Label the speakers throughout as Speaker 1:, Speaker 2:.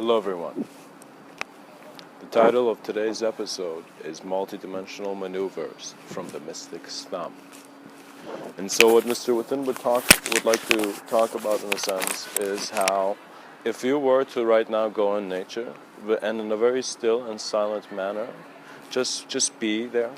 Speaker 1: Hello everyone. The title of today's episode is Multidimensional Maneuvers from the Mystic's Thumb. And so what Mr.Within would like to talk about in a sense is how if you were to right now go in nature and in a very still and silent manner, just be there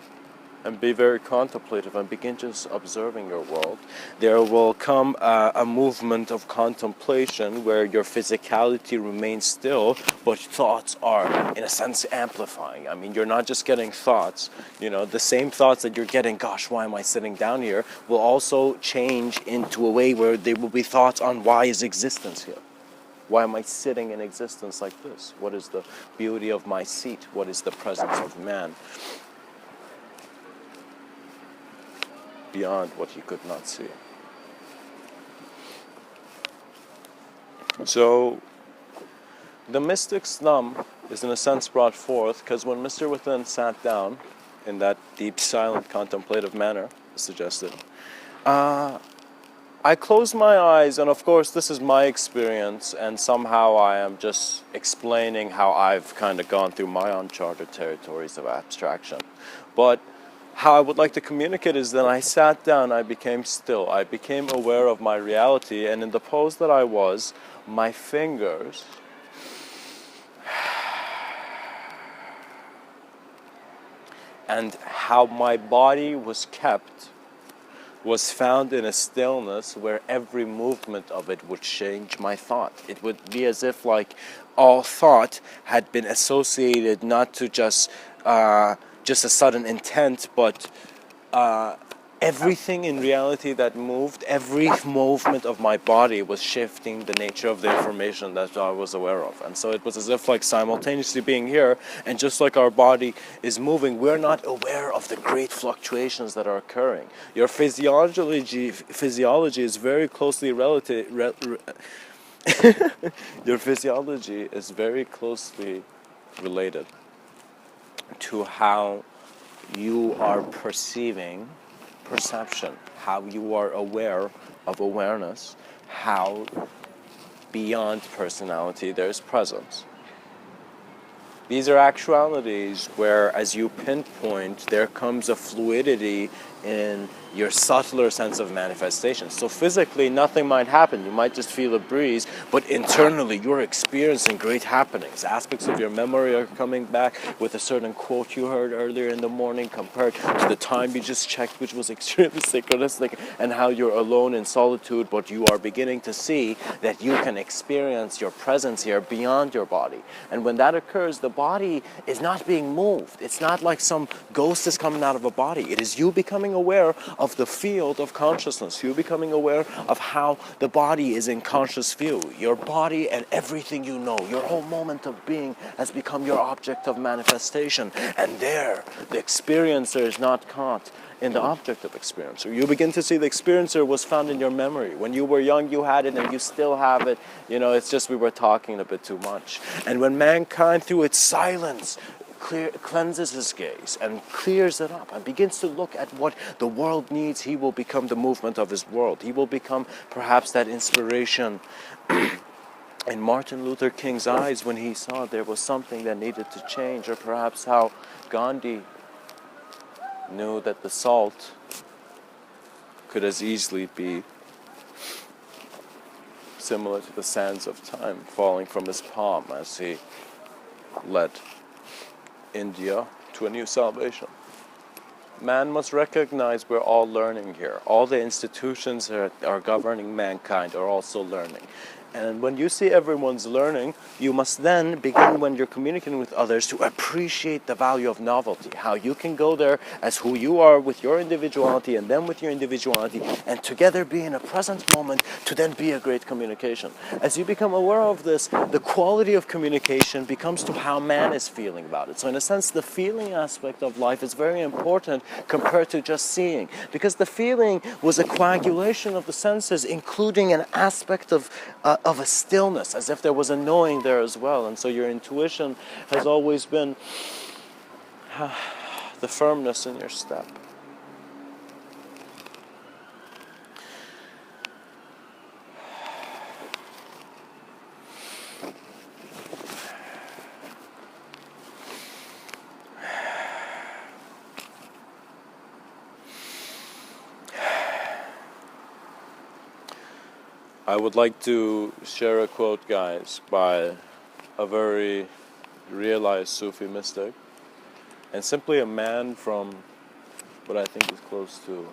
Speaker 1: and be very contemplative and begin just observing your world, there will come a movement of contemplation where your physicality remains still, but thoughts are, in a sense, amplifying. I mean, you're not just getting thoughts, the same thoughts that you're getting, gosh, why am I sitting down here, will also change into a way where there will be thoughts on why is existence here? Why am I sitting in existence like this? What is the beauty of my seat? What is the presence of man? Beyond what he could not see. So, the mystic's thumb is in a sense brought forth because when Mr. Within sat down in that deep, silent, contemplative manner, suggested, I closed my eyes, and of course this is my experience, and somehow I am just explaining how I've kind of gone through my uncharted territories of abstraction. But how I would like to communicate is that I sat down, I became still, I became aware of my reality, and in the pose that I was, my fingers and how my body was kept was found in a stillness where every movement of it would change my thought. It would be as if like all thought had been associated not to just a sudden intent, but everything in reality that moved, every movement of my body was shifting the nature of the information that I was aware of. And so it was as if like simultaneously being here, and just like our body is moving, we're not aware of the great fluctuations that are occurring. Your physiology is very closely your physiology is very closely related to how you are perceiving perception, how you are aware of awareness, how beyond personality there's presence. These are actualities where, as you pinpoint, there comes a fluidity in your subtler sense of manifestation. So physically, nothing might happen. You might just feel a breeze, but internally, you're experiencing great happenings. Aspects of your memory are coming back with a certain quote you heard earlier in the morning compared to the time you just checked, which was extremely synchronistic, and how you're alone in solitude, but you are beginning to see that you can experience your presence here beyond your body. And when that occurs, the body is not being moved. It's not like some ghost is coming out of a body. It is you becoming aware of the field of consciousness. You becoming aware of how the body is in conscious view. Your body and everything you know, your whole moment of being has become your object of manifestation. And there, the experiencer is not caught in the object of experiencer. You begin to see the experiencer was found in your memory. When you were young, you had it, and you still have it. It's just we were talking a bit too much. And when mankind, through its silence, cleanses his gaze and clears it up and begins to look at what the world needs, he will become the movement of his world. He will become perhaps that inspiration in Martin Luther King's eyes when he saw there was something that needed to change, or perhaps how Gandhi knew that the salt could as easily be similar to the sands of time falling from his palm as he led India to a new salvation. Man must recognize we're all learning here. All the institutions that are governing mankind are also learning. And when you see everyone's learning, you must then begin, when you're communicating with others, to appreciate the value of novelty. How you can go there as who you are with your individuality and them with your individuality, and together be in a present moment to then be a great communication. As you become aware of this, the quality of communication becomes to how man is feeling about it. So in a sense, the feeling aspect of life is very important compared to just seeing. Because the feeling was a coagulation of the senses, including an aspect of a stillness, as if there was a knowing there as well. And so your intuition has always been the firmness in your step. I would like to share a quote, guys, by a very realized Sufi mystic, and simply a man from what I think is close to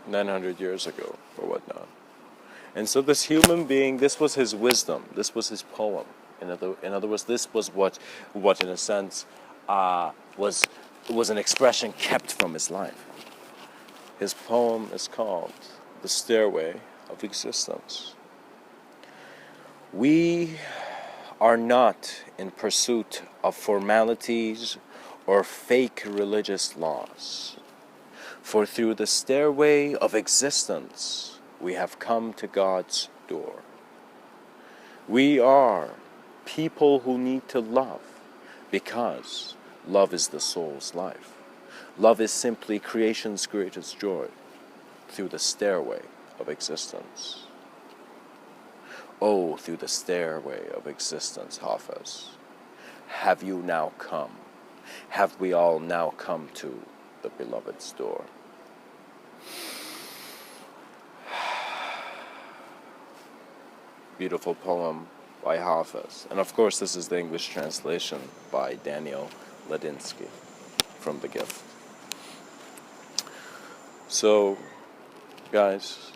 Speaker 1: 900 years ago or whatnot. And so this human being, this was his wisdom, this was his poem. In other words, this was what in a sense was an expression kept from his life. His poem is called The Stairway of Existence. We are not in pursuit of formalities or fake religious laws, for through the stairway of existence we have come to God's door. We are people who need to love because love is the soul's life. Love is simply creation's greatest joy through the stairway of existence. Oh, through the stairway of existence, Hafiz, have you now come? Have we all now come to the beloved's door? Beautiful poem by Hafiz. And of course, this is the English translation by Daniel Ladinsky from The Gift. So, guys,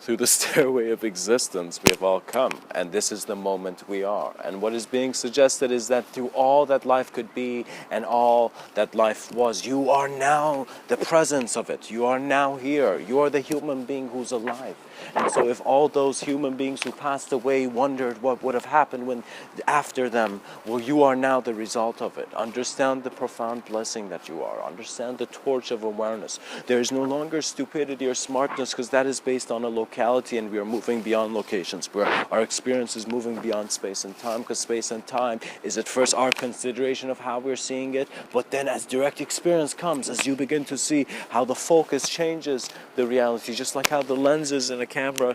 Speaker 1: through the stairway of existence we have all come, and this is the moment we are. And what is being suggested is that through all that life could be and all that life was, you are now the presence of it. You are now here. You are the human being who's alive. And so if all those human beings who passed away wondered what would have happened when after them, well, you are now the result of it. Understand the profound blessing that you are. Understand the torch of awareness. There is no longer stupidity or smartness, because that is based on a locality, and we are moving beyond locations, where our experience is moving beyond space and time, because space and time is at first our consideration of how we're seeing it, but then as direct experience comes, as you begin to see how the focus changes the reality, just like how the lenses in a camera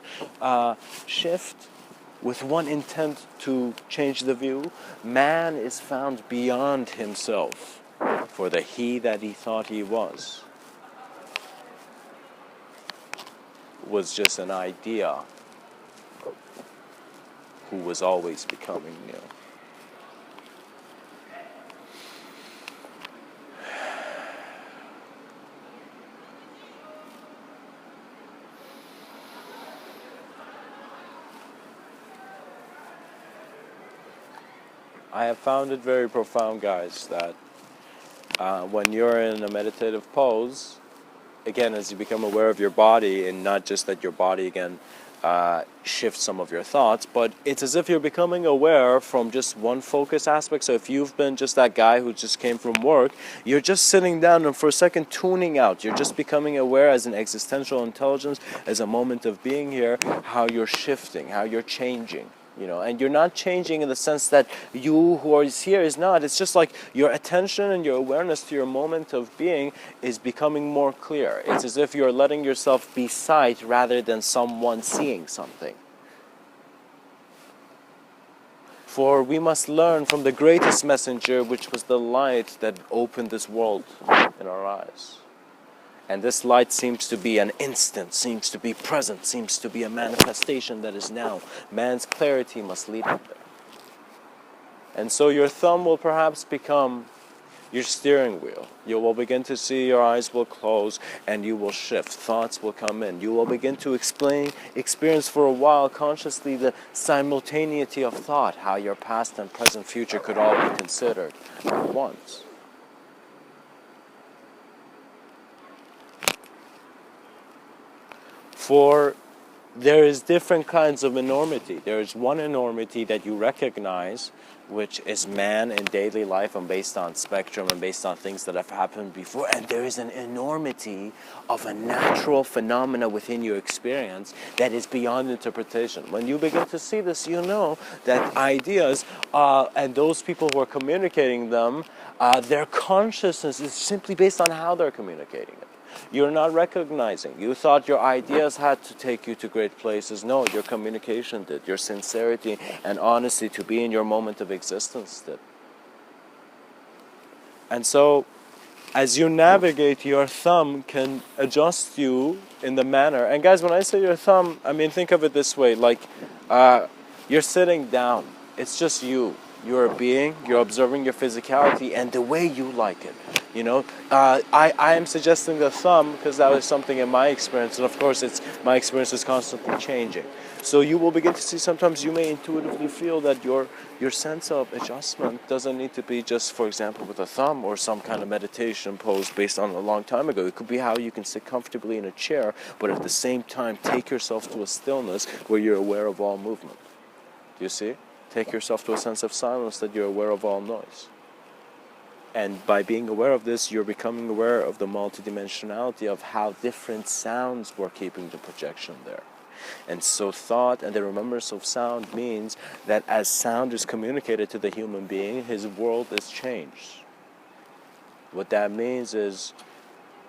Speaker 1: shift with one intent to change the view, man is found beyond himself, for the he that he thought he was just an idea who was always becoming new. I have found it very profound, guys, that when you're in a meditative pose, again, as you become aware of your body, and not just that your body, again, shifts some of your thoughts, but it's as if you're becoming aware from just one focus aspect. So if you've been just that guy who just came from work, you're just sitting down and for a second tuning out. You're just becoming aware as an existential intelligence, as a moment of being here, how you're shifting, how you're changing. And you're not changing in the sense that you who is here is not. It's just like your attention and your awareness to your moment of being is becoming more clear. It's as if you're letting yourself be sight rather than someone seeing something. For we must learn from the greatest messenger, which was the light that opened this world in our eyes. And this light seems to be an instant, seems to be present, seems to be a manifestation that is now. Man's clarity must lead him there. And so your thumb will perhaps become your steering wheel. You will begin to see, your eyes will close, and you will shift. Thoughts will come in. You will begin to experience for a while consciously the simultaneity of thought, how your past and present future could all be considered at once. For there is different kinds of enormity. There is one enormity that you recognize, which is man in daily life and based on spectrum and based on things that have happened before. And there is an enormity of a natural phenomena within your experience that is beyond interpretation. When you begin to see this, you know that ideas and those people who are communicating them, their consciousness is simply based on how they're communicating it. You're not recognizing. You thought your ideas had to take you to great places. No, your communication did. Your sincerity and honesty to be in your moment of existence did. And so, as you navigate, your thumb can adjust you in the manner. And guys, when I say your thumb, I mean, think of it this way, like you're sitting down. It's just you. You're a being. You're observing your physicality and the way you like it. You know, I am suggesting the thumb because that was something in my experience, and of course, my experience is constantly changing. So you will begin to see sometimes you may intuitively feel that your sense of adjustment doesn't need to be just, for example, with a thumb or some kind of meditation pose based on a long time ago. It could be how you can sit comfortably in a chair, but at the same time take yourself to a stillness where you're aware of all movement. Do you see? Take yourself to a sense of silence that you're aware of all noise. And by being aware of this, you're becoming aware of the multidimensionality of how different sounds were keeping the projection there. And so thought and the remembrance of sound means that as sound is communicated to the human being, his world is changed. What that means is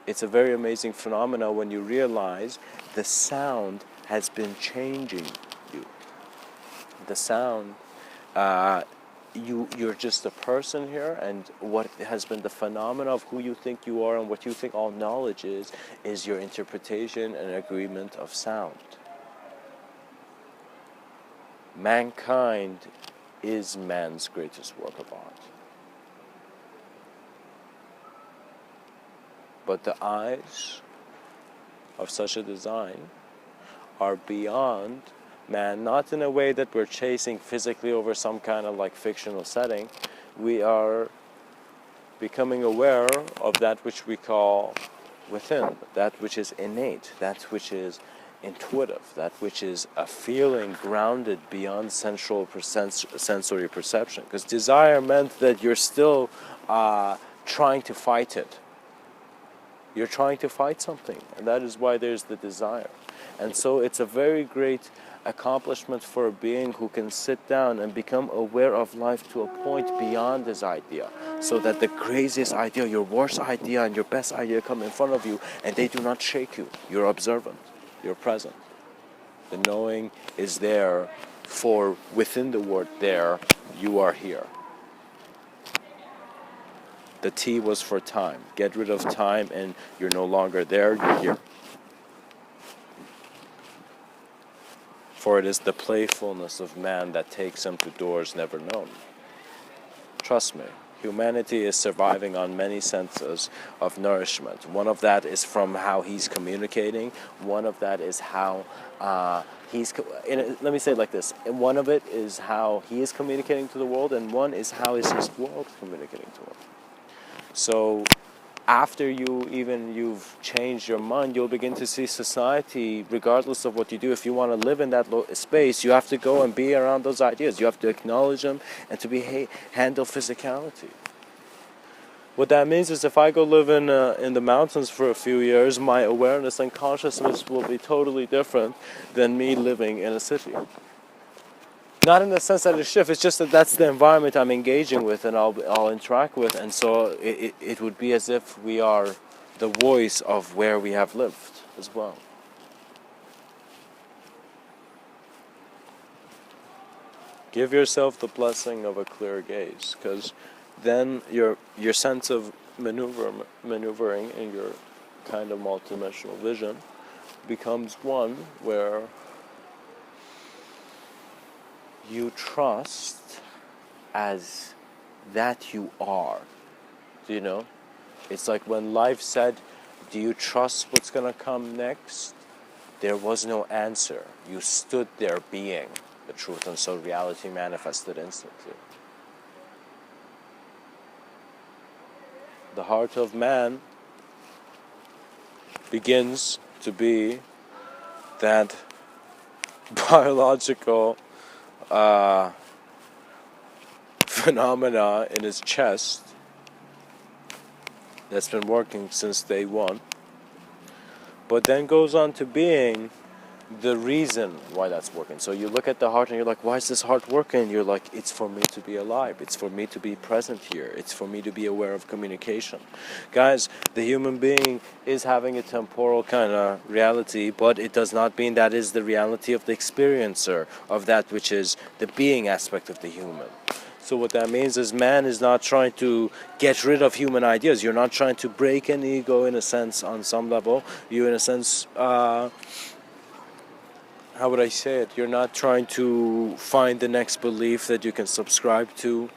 Speaker 1: it's a very amazing phenomenon when you realize the sound has been changing you. The sound, you're just a person here, and what has been the phenomena of who you think you are and what you think all knowledge is your interpretation and agreement of sound. Mankind is man's greatest work of art. But the eyes of such a design are beyond man, not in a way that we're chasing physically over some kind of like fictional setting. We are becoming aware of that which we call within, that which is innate, that which is intuitive, that which is a feeling grounded beyond sensory perception. Because desire meant that you're still trying to fight it. You're trying to fight something, and that is why there's the desire. And so it's a very great accomplishment for a being who can sit down and become aware of life to a point beyond this idea, so that the craziest idea, your worst idea and your best idea come in front of you and they do not shake you. You're observant, you're present. The knowing is there, for within the word there, you are here. The T was for time. Get rid of time and you're no longer there, you're here. For it is the playfulness of man that takes him to doors never known. Trust me, humanity is surviving on many senses of nourishment. One of that is from how he's communicating. One of that is how let me say it like this. One of it is how he is communicating to the world, and one is how is his world communicating to him. So after you've changed your mind, you'll begin to see society, regardless of what you do. If you want to live in that space, you have to go and be around those ideas. You have to acknowledge them and to handle physicality. What that means is if I go live in the mountains for a few years, my awareness and consciousness will be totally different than me living in a city. Not in the sense that it shifts, it's just that that's the environment I'm engaging with and I'll interact with, and so it would be as if we are the voice of where we have lived as well. Give yourself the blessing of a clear gaze, because then your sense of maneuvering in your kind of multidimensional vision becomes one where you trust as that you are. Do you know? It's like when life said, do you trust what's going to come next? There was no answer. You stood there being the truth, and so reality manifested instantly. The heart of man begins to be that biological phenomena in his chest that's been working since day one, but then goes on to being the reason why that's working. So you look at the heart and you're like, why is this heart working? You're like, it's for me to be alive. It's for me to be present here. It's for me to be aware of communication. Guys, the human being is having a temporal kind of reality, but it does not mean that is the reality of the experiencer, of that which is the being aspect of the human. So what that means is man is not trying to get rid of human ideas. You're not trying to break an ego in a sense on some level. You in a sense, how would I say it? You're not trying to find the next belief that you can subscribe to.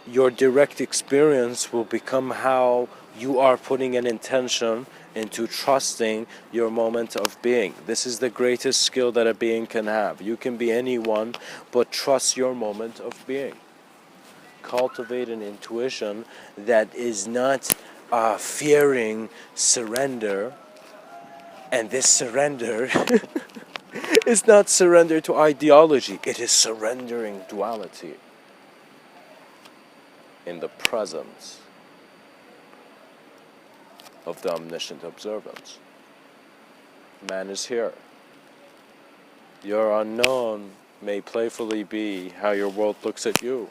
Speaker 1: Your direct experience will become how you are putting an intention into trusting your moment of being. This is the greatest skill that a being can have. You can be anyone, but trust your moment of being. Cultivate an intuition that is not fearing surrender, and this surrender is not surrender to ideology, it is surrendering duality in the presence of the omniscient observance. Man is here. Your unknown may playfully be how your world looks at you.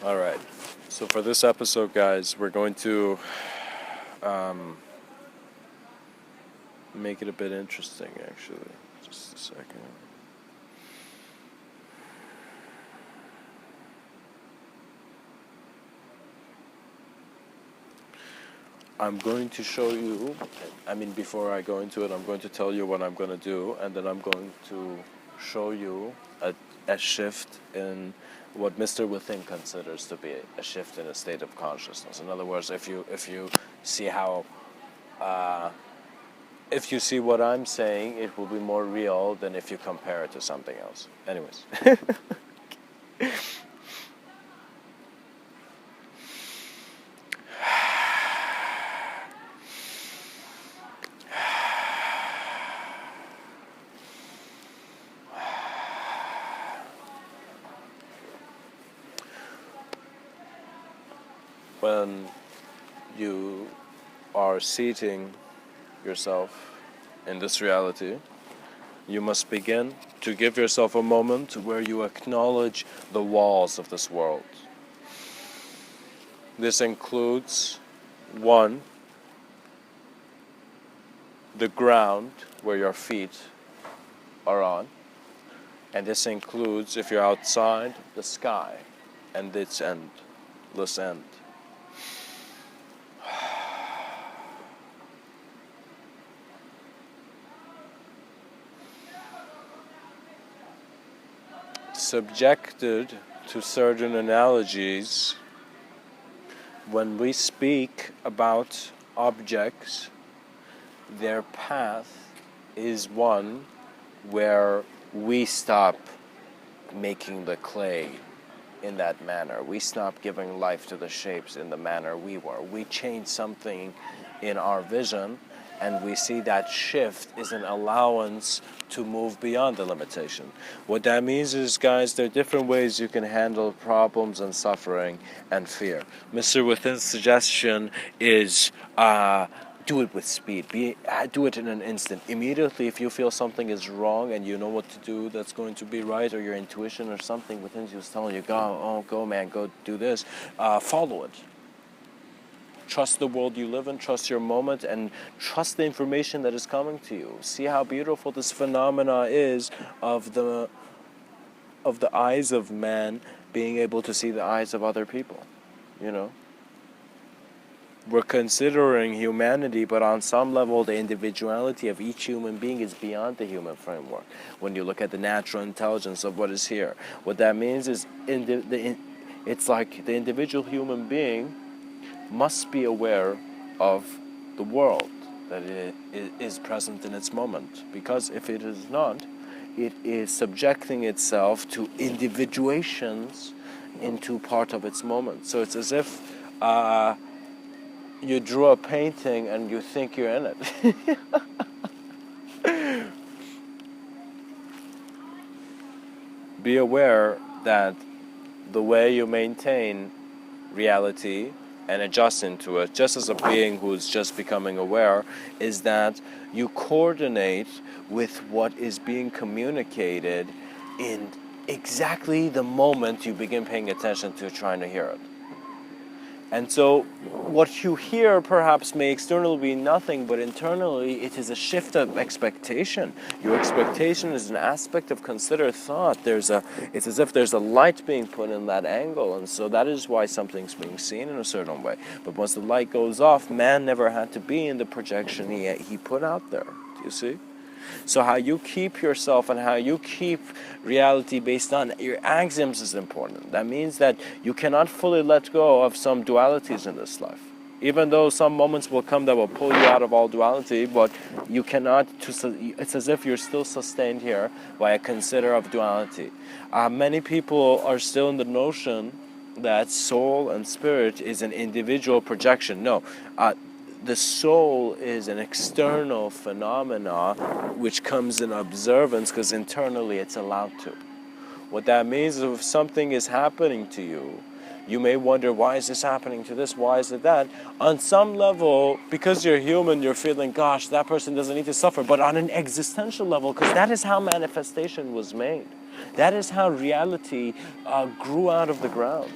Speaker 1: Alright, so for this episode, guys, we're going to make it a bit interesting, actually. Just a second. I'm going to show you, before I go into it, I'm going to tell you what I'm going to do, and then I'm going to show you a shift in what Mr.Within considers to be a shift in a state of consciousness. In other words, if you see how, if you see what I'm saying, it will be more real than if you compare it to something else. Anyways. When you are seating yourself in this reality, you must begin to give yourself a moment where you acknowledge the walls of this world. This includes, 1, the ground where your feet are on, and this includes, if you're outside, the sky and its endless end. Subjected to certain analogies, when we speak about objects, their path is one where we stop making the clay in that manner. We stop giving life to the shapes in the manner we were. We change something in our vision, and we see that shift is an allowance to move beyond the limitation. What that means is, guys, there are different ways you can handle problems and suffering and fear. Mr. Within's suggestion is do it with speed. Do it in an instant. Immediately, if you feel something is wrong and you know what to do that's going to be right, or your intuition or something within you is telling you, go man, go do this, follow it. Trust the world you live in, trust your moment, and trust the information that is coming to you. See how beautiful this phenomena is of the eyes of man being able to see the eyes of other people, you know? We're considering humanity, but on some level the individuality of each human being is beyond the human framework. When you look at the natural intelligence of what is here, what that means is it's like the individual human being must be aware of the world that it is present in its moment, because if it is not, it is subjecting itself to individuations into part of its moment. So it's as if you drew a painting and you think you're in it. Be aware that the way you maintain reality and adjust into it, just as a being who's just becoming aware, is that you coordinate with what is being communicated in exactly the moment you begin paying attention to trying to hear it. And so what you hear perhaps may externally be nothing, but internally it is a shift of expectation. Your expectation is an aspect of considered thought. It's as if there's a light being put in that angle, and so that is why something's being seen in a certain way. But once the light goes off, man never had to be in the projection he put out there. Do you see? So how you keep yourself and how you keep reality based on your axioms is important. That means that you cannot fully let go of some dualities in this life. Even though some moments will come that will pull you out of all duality, but you cannot, it's as if you're still sustained here by a consider of duality. Many people are still in the notion that soul and spirit is an individual projection. No. The soul is an external phenomena which comes in observance because internally it's allowed to. What that means is if something is happening to you, you may wonder, why is this happening to this? Why is it that? On some level, because you're human, you're feeling, gosh, that person doesn't need to suffer. But on an existential level, because that is how manifestation was made. That is how reality grew out of the ground.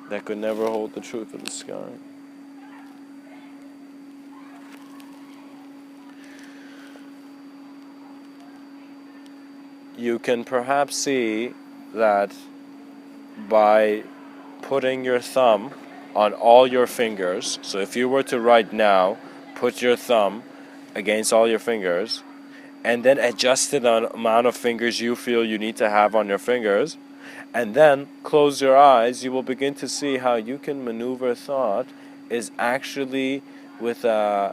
Speaker 1: That could never hold the truth of the sky. You can perhaps see that by putting your thumb on all your fingers, so if you were to right now put your thumb against all your fingers and then adjust the amount of fingers you feel you need to have on your fingers, and then close your eyes, you will begin to see how you can maneuver thought is actually with the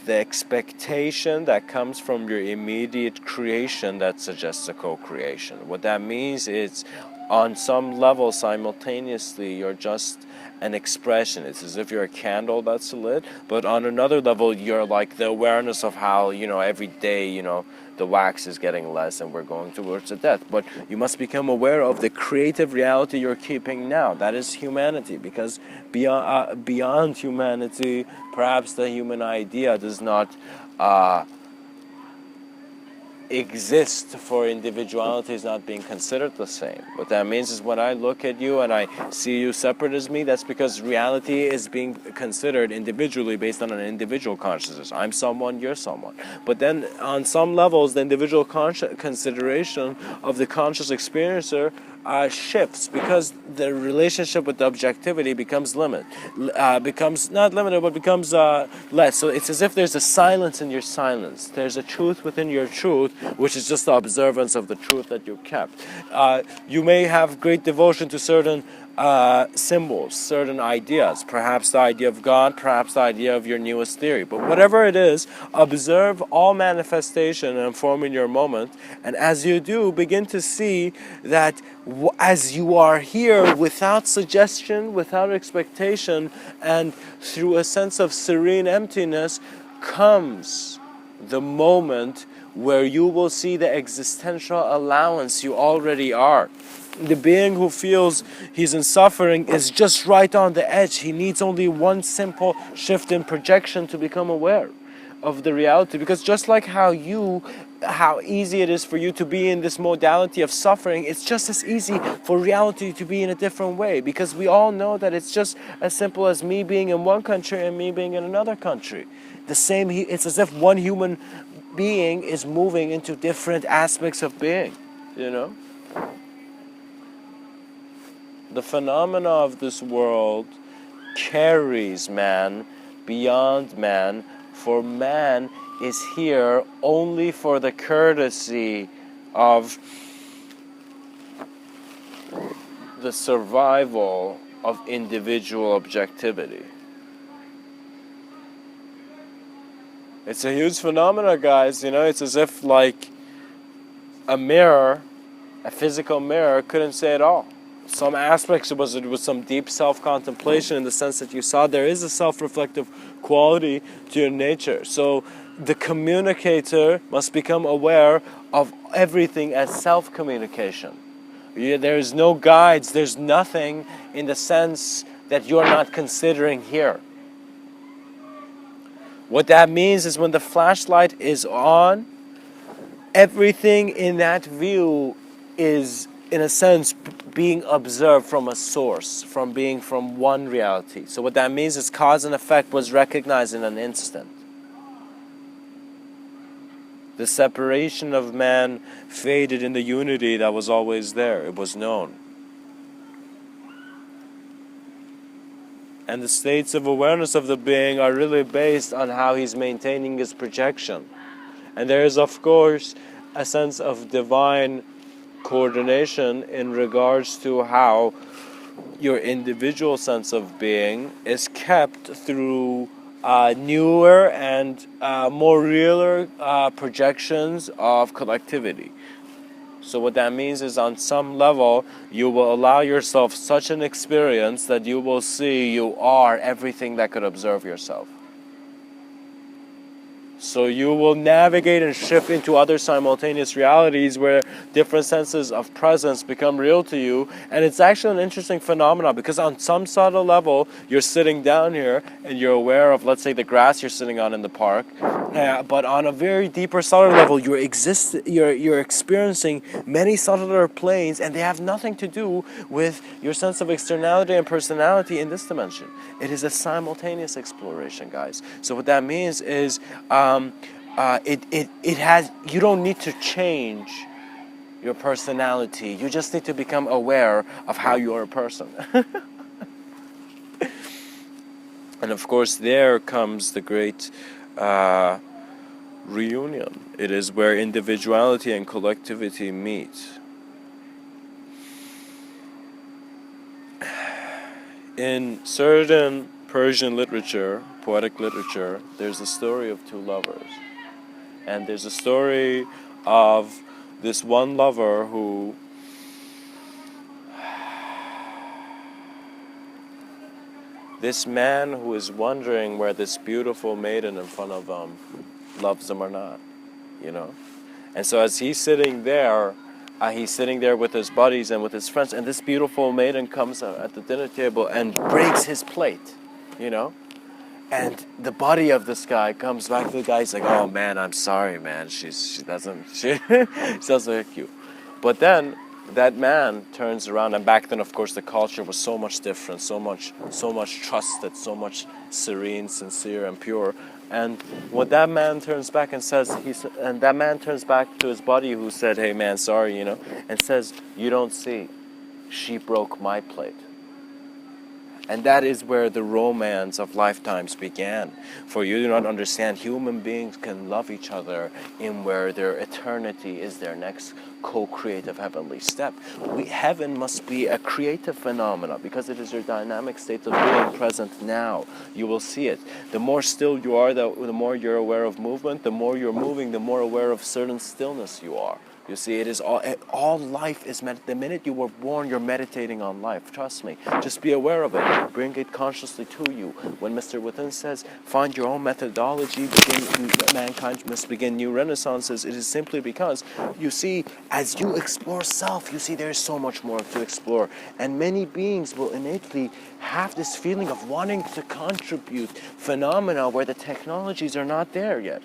Speaker 1: expectation that comes from your immediate creation that suggests a co-creation. What that means is, on some level, simultaneously, you're just an expression. It's as if you're a candle that's lit, but on another level, you're like the awareness of how, every day, the wax is getting less and we're going towards the death. But you must become aware of the creative reality you're keeping now. That is humanity, because beyond humanity, perhaps the human idea does not exist for individuality is not being considered the same. What that means is when I look at you and I see you separate as me, that's because reality is being considered individually based on an individual consciousness. I'm someone, you're someone. But then on some levels, the individual consideration of the conscious experiencer shifts, because the relationship with the objectivity becomes becomes not limited, but becomes less. So it's as if there's a silence in your silence. There's a truth within your truth, which is just the observance of the truth that you kept. You may have great devotion to certain symbols, certain ideas, perhaps the idea of God, perhaps the idea of your newest theory. But whatever it is, observe all manifestation and form in your moment. And as you do, begin to see that as you are here without suggestion, without expectation, and through a sense of serene emptiness, comes the moment where you will see the existential allowance you already are. The being who feels he's in suffering is just right on the edge. He needs only one simple shift in projection to become aware of the reality. Because just like how easy it is for you to be in this modality of suffering, it's just as easy for reality to be in a different way. Because we all know that it's just as simple as me being in one country and me being in another country. It's as if one human being is moving into different aspects of being, The phenomena of this world carries man beyond man, for man is here only for the courtesy of the survival of individual objectivity. It's a huge phenomena, guys. It's as if like a mirror, a physical mirror, couldn't say it all. Some aspects of it was some deep self-contemplation in the sense that you saw there is a self-reflective quality to your nature. So the communicator must become aware of everything as self-communication. There's no guides, there's nothing in the sense that you're not considering here. What that means is when the flashlight is on, everything in that view is, in a sense, being observed from a source, from being from one reality. So what that means is cause and effect was recognized in an instant. The separation of man faded in the unity that was always there. It was known. And the states of awareness of the being are really based on how he's maintaining his projection. And there is, of course, a sense of divine coordination in regards to how your individual sense of being is kept through newer and more realer projections of collectivity. So what that means is on some level you will allow yourself such an experience that you will see you are everything that could observe yourself. So you will navigate and shift into other simultaneous realities where different senses of presence become real to you. And it's actually an interesting phenomenon because on some subtle level, you're sitting down here and you're aware of, let's say, the grass you're sitting on in the park. But on a very deeper, subtle level, you're experiencing many subtler planes, and they have nothing to do with your sense of externality and personality in this dimension. It is a simultaneous exploration, guys. So what that means is you don't need to change your personality. You just need to become aware of how you are a person. And of course, there comes the great reunion. It is where individuality and collectivity meet. In certain Persian literature, poetic literature, there's a story of two lovers. And there's a story of this one lover who this man who is wondering where this beautiful maiden in front of him loves him or not, you know? And so as he's sitting there with his buddies and with his friends, and this beautiful maiden comes at the dinner table and breaks his plate, you know? And the buddy of this guy comes back to the guy, he's like, oh man, I'm sorry, man, she doesn't like you. But then that man turns around, and back then, of course, the culture was so much different, so much trusted, so much serene, sincere, and pure. And what that man turns back and says, that man turns back to his buddy who said, hey man, sorry, you know, and says, you don't see, she broke my plate. And that is where the romance of lifetimes began. For you do not understand, human beings can love each other in where their eternity is their next co-creative heavenly step. Heaven must be a creative phenomena because it is your dynamic state of being present now. You will see it. The more still you are, the more you're aware of movement. The more you're moving, the more aware of certain stillness you are. You see, it is all life is the minute you were born, you're meditating on life. Trust me. Just be aware of it. Bring it consciously to you. When Mr. Within says, find your own methodology, mankind must begin new renaissances, it is simply because, you see, as you explore self, you see there's so much more to explore. And many beings will innately have this feeling of wanting to contribute phenomena where the technologies are not there yet.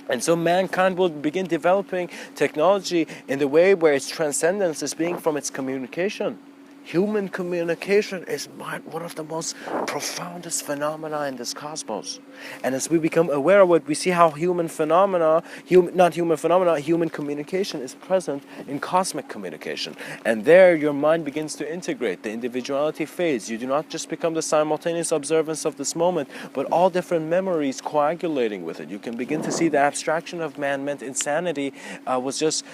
Speaker 1: And so mankind will begin developing technology in the way where its transcendence is being from its communication. Human communication is one of the most profoundest phenomena in this cosmos. And as we become aware of it, we see how human communication is present in cosmic communication. And there your mind begins to integrate. The individuality fades. You do not just become the simultaneous observance of this moment, but all different memories coagulating with it. You can begin to see the abstraction of man meant insanity was just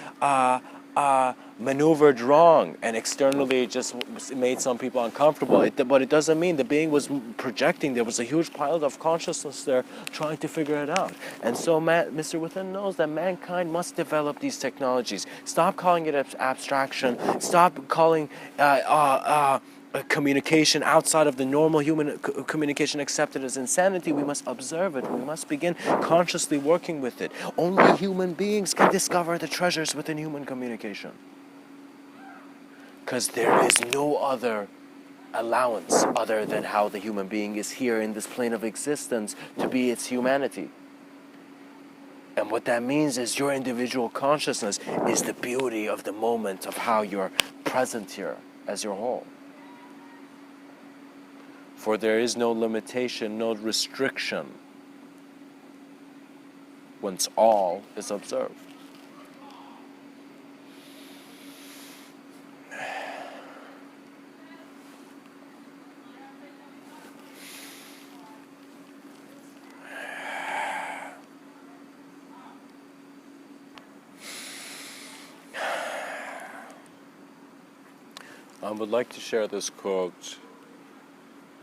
Speaker 1: maneuvered wrong, and externally it just made some people uncomfortable. But it doesn't mean the being was projecting. There was a huge pilot of consciousness there trying to figure it out. And so Mr. Within knows that mankind must develop these technologies. Stop calling it abstraction. Stop calling a communication outside of the normal human communication accepted as insanity, we must observe it. We must begin consciously working with it. Only human beings can discover the treasures within human communication. Because there is no other allowance other than how the human being is here in this plane of existence to be its humanity. And what that means is your individual consciousness is the beauty of the moment of how you're present here as your whole. For there is no limitation, no restriction once all is observed. I would like to share this quote,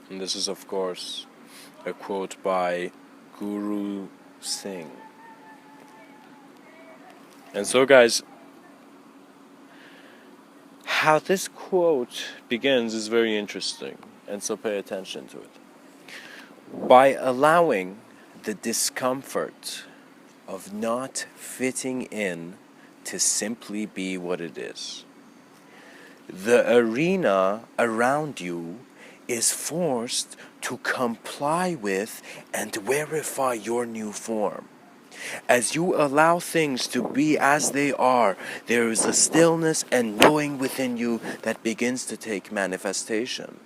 Speaker 1: and this is of course a quote by Guru Singh. And so guys, how this quote begins is very interesting, and so pay attention to it. By allowing the discomfort of not fitting in to simply be what it is, the arena around you is forced to comply with and verify your new form. As you allow things to be as they are, there is a stillness and knowing within you that begins to take manifestation.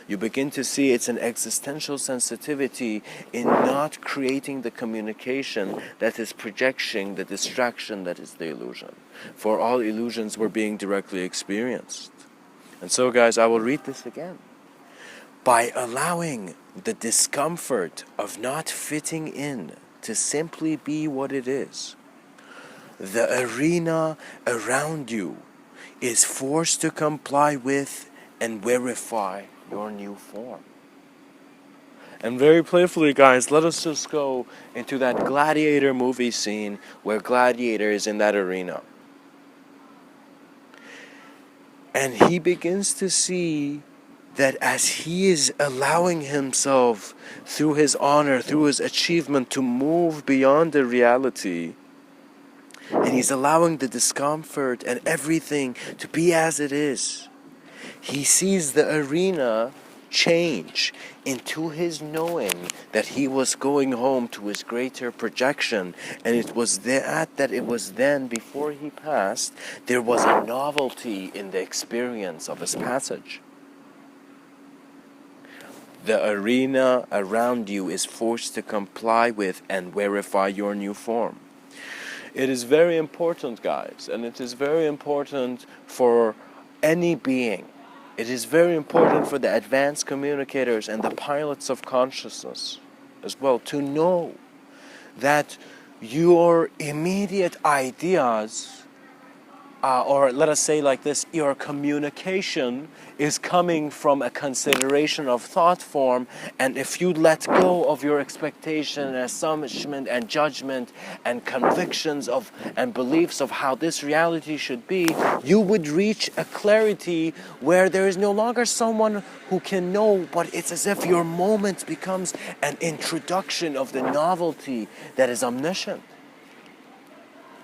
Speaker 1: You begin to see it's an existential sensitivity in not creating the communication that is projection, the distraction that is the illusion. For all illusions were being directly experienced. And so guys, I will read this again. By allowing the discomfort of not fitting in to simply be what it is, the arena around you is forced to comply with and verify your new form. And very playfully, guys, let us just go into that Gladiator movie scene where Gladiator is in that arena. And he begins to see that as he is allowing himself through his honor, through his achievement to move beyond the reality, and he's allowing the discomfort and everything to be as it is, he sees the arena change into his knowing that he was going home to his greater projection. And it was that it was then, before he passed, there was a novelty in the experience of his passage. The arena around you is forced to comply with and verify your new form. It is very important, guys, and it is very important for any being. It is very important for the advanced communicators and the pilots of consciousness as well to know that your immediate ideas, or let us say like this, your communication is coming from a consideration of thought form, and if you let go of your expectation and assumption and judgment and convictions of and beliefs of how this reality should be, you would reach a clarity where there is no longer someone who can know, but it's as if your moment becomes an introduction of the novelty that is omniscient.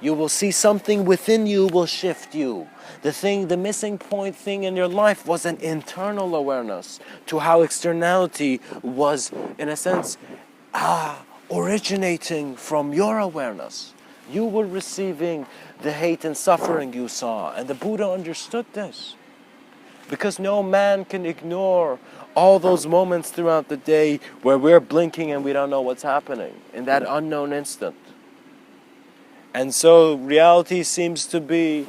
Speaker 1: You will see something within you will shift you. The missing point thing in your life was an internal awareness to how externality was, in a sense, originating from your awareness. You were receiving the hate and suffering you saw, and the Buddha understood this. Because no man can ignore all those moments throughout the day where we're blinking and we don't know what's happening in that unknown instant. And so reality seems to be,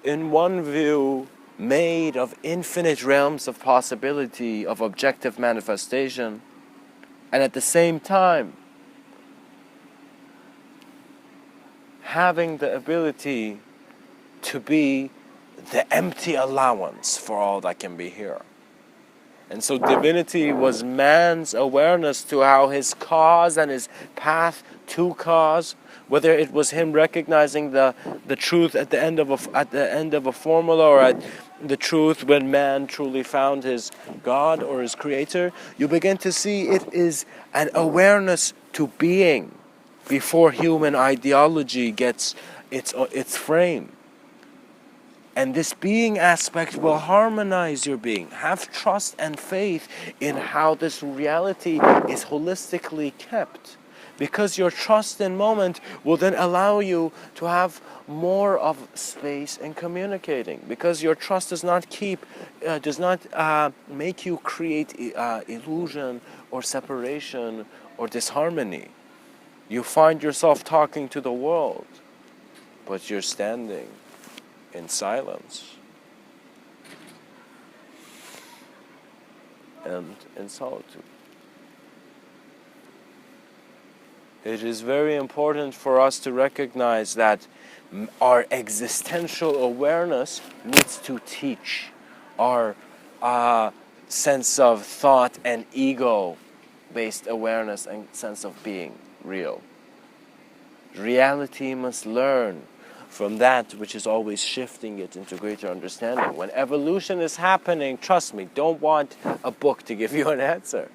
Speaker 1: in one view, made of infinite realms of possibility, of objective manifestation, and at the same time, having the ability to be the empty allowance for all that can be here. And so divinity was man's awareness to how his cause and his path to cause, whether it was him recognizing the truth at the end of a formula, or at the truth when man truly found his God or his creator, you begin to see it is an awareness to being before human ideology gets its frame. And this being aspect will harmonize your being. Have trust and faith in how this reality is holistically kept. Because your trust in moment will then allow you to have more of space in communicating. Because your trust does not make you create illusion or separation or disharmony. You find yourself talking to the world, but you're standing in silence and in solitude. It is very important for us to recognize that our existential awareness needs to teach our sense of thought and ego-based awareness and sense of being real. Reality must learn from that which is always shifting it into greater understanding. When evolution is happening, trust me, don't want a book to give you an answer.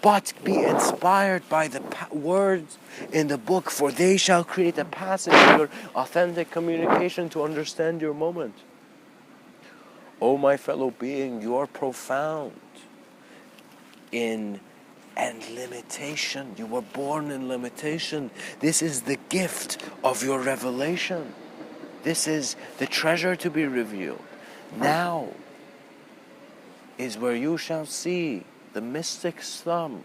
Speaker 1: But be inspired by the words in the book, for they shall create a passage in your authentic communication to understand your moment. Oh, my fellow being, you are profound in limitation. You were born in limitation. This is the gift of your revelation. This is the treasure to be revealed. Now is where you shall see the mystic's thumb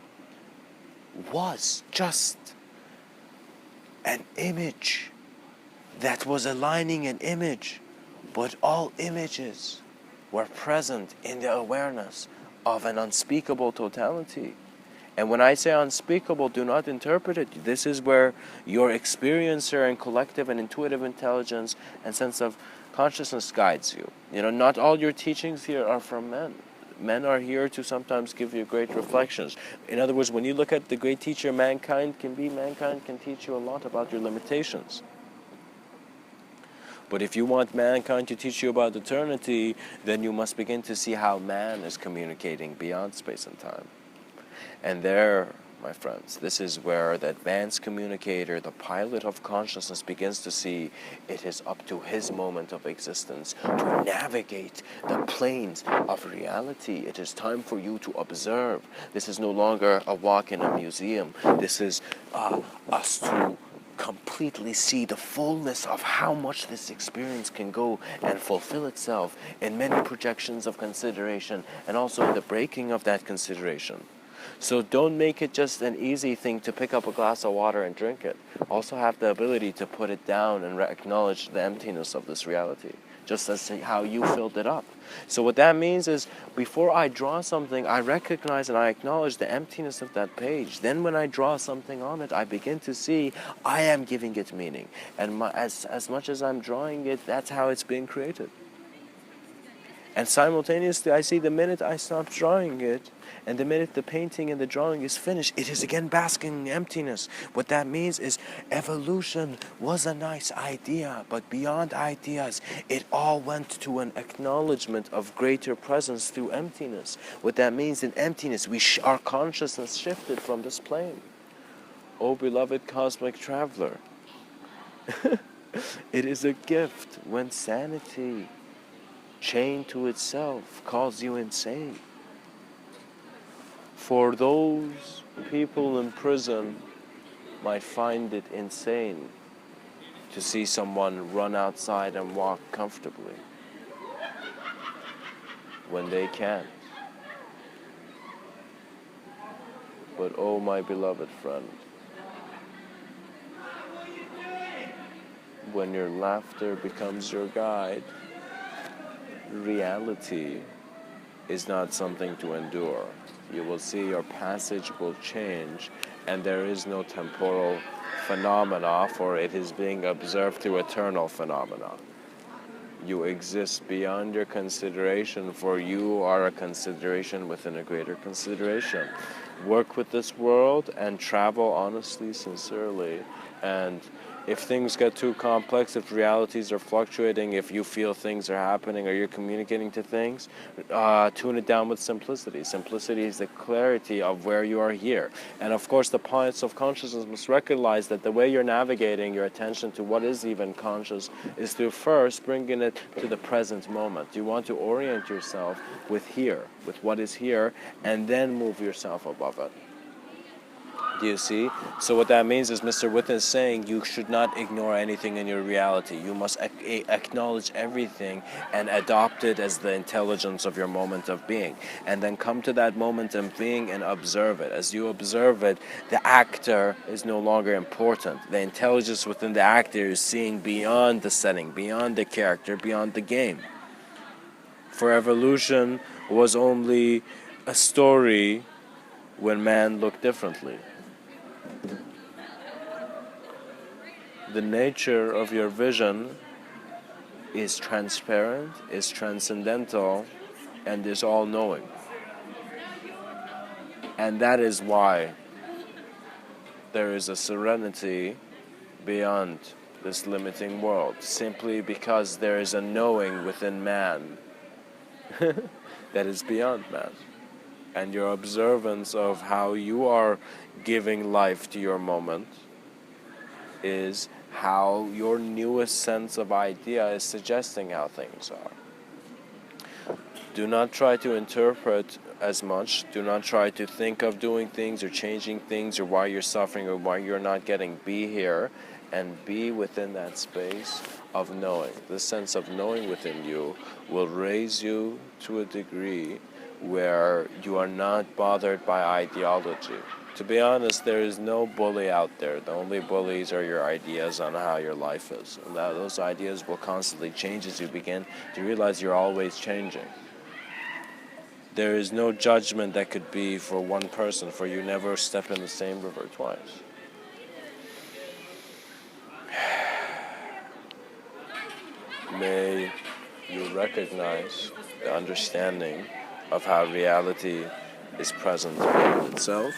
Speaker 1: was just an image that was aligning an image, but all images were present in the awareness of an unspeakable totality. And when I say unspeakable, do not interpret it. This is where your experiencer and collective and intuitive intelligence and sense of consciousness guides you. You know, not all your teachings here are from men. Men are here to sometimes give you great reflections. In other words, when you look at the great teacher mankind can teach you a lot about your limitations. But if you want mankind to teach you about eternity, then you must begin to see how man is communicating beyond space and time. And there, my friends, this is where the advanced communicator, the pilot of consciousness, begins to see it is up to his moment of existence to navigate the planes of reality. It is time for you to observe. This is no longer a walk in a museum. This is us to completely see the fullness of how much this experience can go and fulfill itself in many projections of consideration, and also in the breaking of that consideration. So don't make it just an easy thing to pick up a glass of water and drink it. Also have the ability to put it down and acknowledge the emptiness of this reality, just as how you filled it up. So what that means is, before I draw something, I recognize and I acknowledge the emptiness of that page. Then when I draw something on it, I begin to see I am giving it meaning. And as much as I'm drawing it, that's how it's being created. And simultaneously, I see the minute I stop drawing it, and the minute the painting and the drawing is finished, it is again basking in emptiness. What that means is evolution was a nice idea, but beyond ideas, it all went to an acknowledgement of greater presence through emptiness. What that means, in emptiness, our consciousness shifted from this plane. Oh, beloved cosmic traveler, it is a gift when sanity, chained to itself, calls you insane. For those people in prison might find it insane to see someone run outside and walk comfortably when they can't. But oh, my beloved friend, when your laughter becomes your guide, reality is not something to endure. You will see your passage will change, and there is no temporal phenomena, for it is being observed through eternal phenomena. You exist beyond your consideration, for you are a consideration within a greater consideration. Work with this world and travel honestly, sincerely. And if things get too complex, if realities are fluctuating, if you feel things are happening or you're communicating to things, tune it down with simplicity. Simplicity is the clarity of where you are here. And of course, the points of consciousness must recognize that the way you're navigating your attention to what is even conscious is to first bringing it to the present moment. You want to orient yourself with here, with what is here, and then move yourself above it. Do you see? So what that means is Mr. Within is saying you should not ignore anything in your reality. You must acknowledge everything and adopt it as the intelligence of your moment of being. And then come to that moment of being and observe it. As you observe it, the actor is no longer important. The intelligence within the actor is seeing beyond the setting, beyond the character, beyond the game. For evolution was only a story when man looked differently. The nature of your vision is transparent, is transcendental, and is all-knowing. And that is why there is a serenity beyond this limiting world, simply because there is a knowing within man that is beyond man. And your observance of how you are giving life to your moment is how your newest sense of idea is suggesting how things are. Do not try to interpret as much. Do not try to think of doing things or changing things or why you're suffering or why you're not getting. Be here and be within that space of knowing. This sense of knowing within you will raise you to a degree where you are not bothered by ideology. To be honest, there is no bully out there. The only bullies are your ideas on how your life is. And those ideas will constantly change as you begin to realize you're always changing. There is no judgment that could be for one person, for you never step in the same river twice. May you recognize the understanding of how reality is present in itself.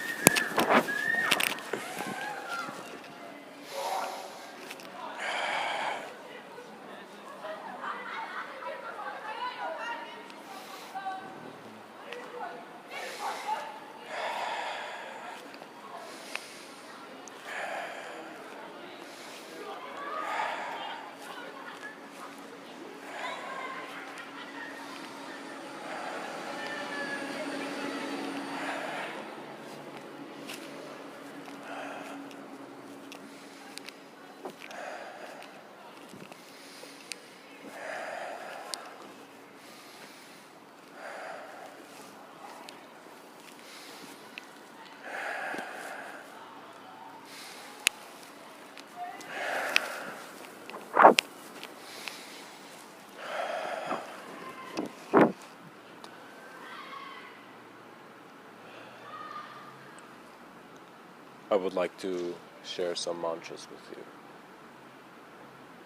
Speaker 1: I would like to share some mantras with you.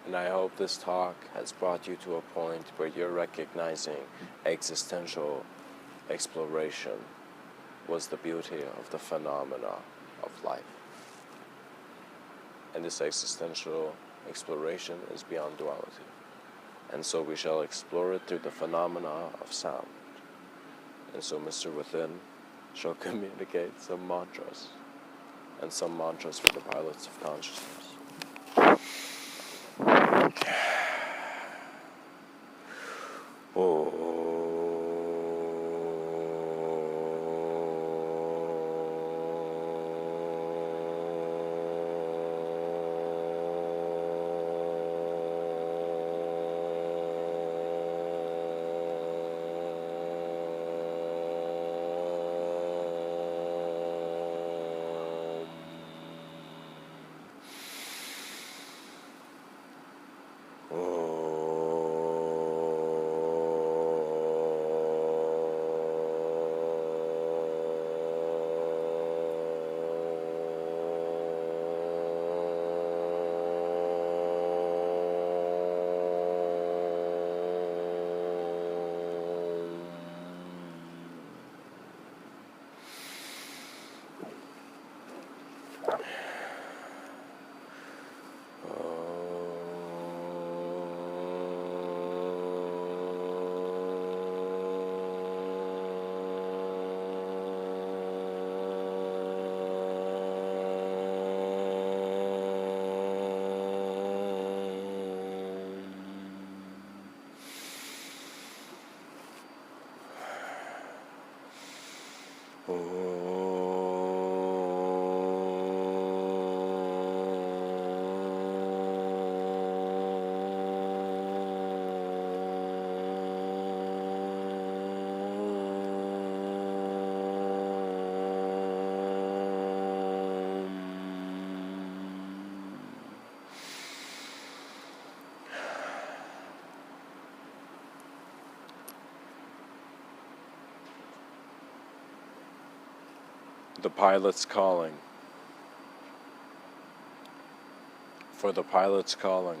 Speaker 1: And I hope this talk has brought you to a point where you're recognizing existential exploration was the beauty of the phenomena of life. And this existential exploration is beyond duality. And so we shall explore it through the phenomena of sound. And so Mr. Within shall communicate some mantras, and some mantras for the pilots of consciousness. Oh. The pilot's calling. For the pilot's calling.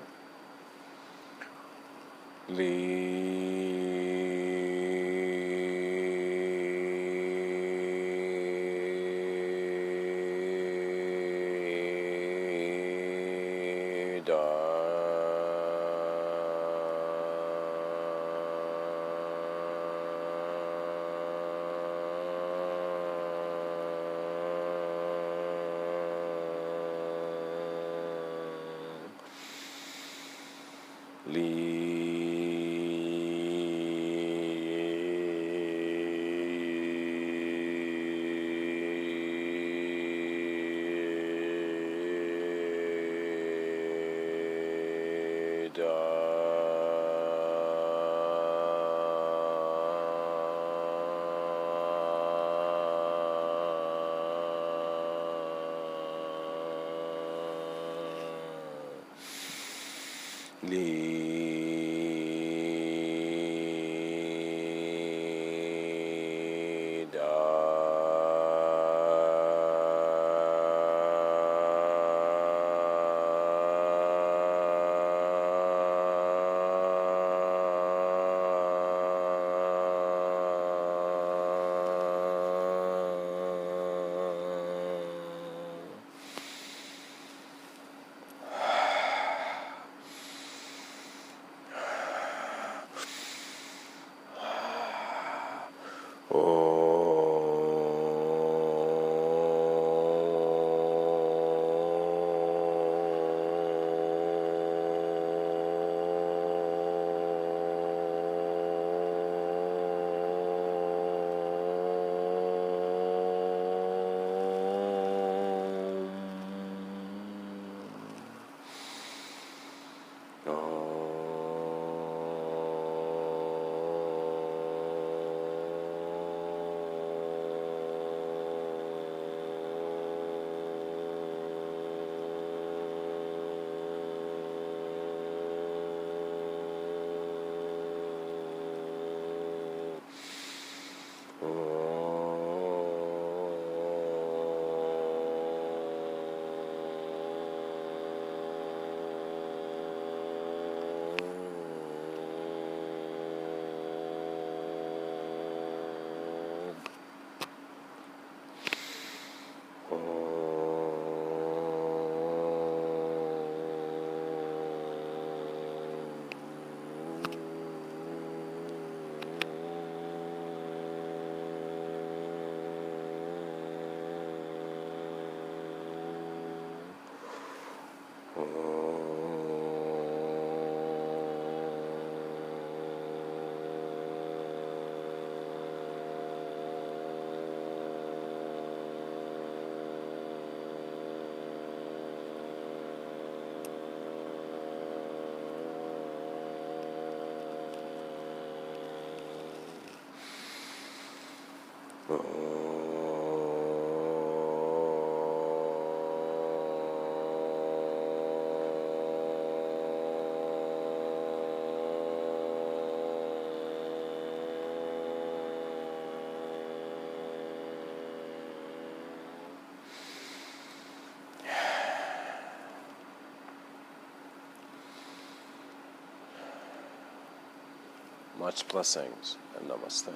Speaker 1: Much blessings and namaste.